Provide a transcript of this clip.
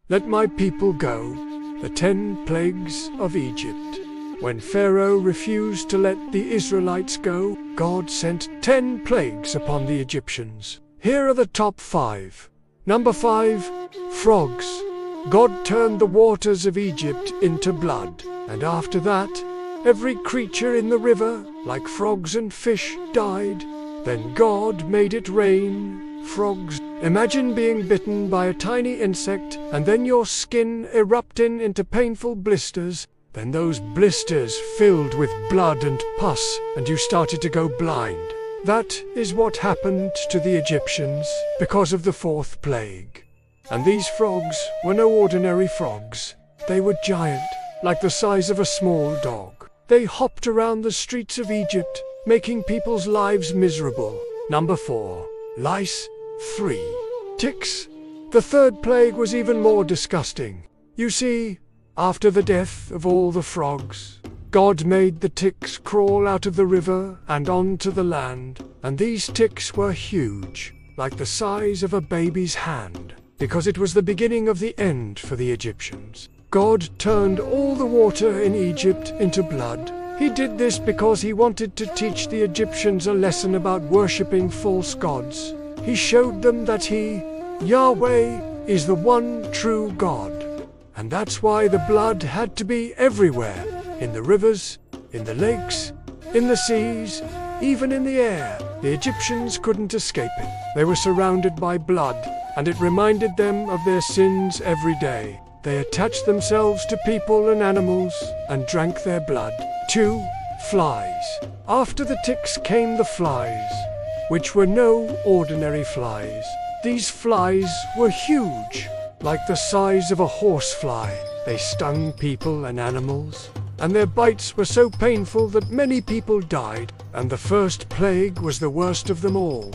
let my people go. The 10 plagues of Egypt. When Pharaoh refused to let the Israelites go, God sent 10 plagues upon the Egyptians. Here are the top 5. Number 5, frogs. God turned the waters of Egypt into blood, and after that, every creature in the river, like frogs and fish, died. Then God made it rain frogs. Imagine being bitten by a tiny insect, and then your skin erupting into painful blisters. Then those blisters filled with blood and pus, and you started to go blind. That is what happened to the Egyptians because of the 4th plague. And these frogs were no ordinary frogs. They were giant, like the size of a small dog. They hopped around the streets of Egypt, making people's lives miserable. Number 4, lice. 3, ticks. The 3rd plague was even more disgusting. You see, after the death of all the frogs, God made the ticks crawl out of the river and onto the land, and these ticks were huge, like the size of a baby's hand, because it was the beginning of the end for the Egyptians. God turned all the water in Egypt into blood. He did this because he wanted to teach the Egyptians a lesson about worshipping false gods. He showed them that he, Yahweh, is the one true God. And that's why the blood had to be everywhere, in the rivers, in the lakes, in the seas, even in the air. The Egyptians couldn't escape it. They were surrounded by blood, and it reminded them of their sins every day. They attached themselves to people and animals and drank their blood. 2, flies. After the ticks came the flies, which were no ordinary flies. These flies were huge, like the size of a horsefly. They stung people and animals, and their bites were so painful that many people died, and the 1st plague was the worst of them all.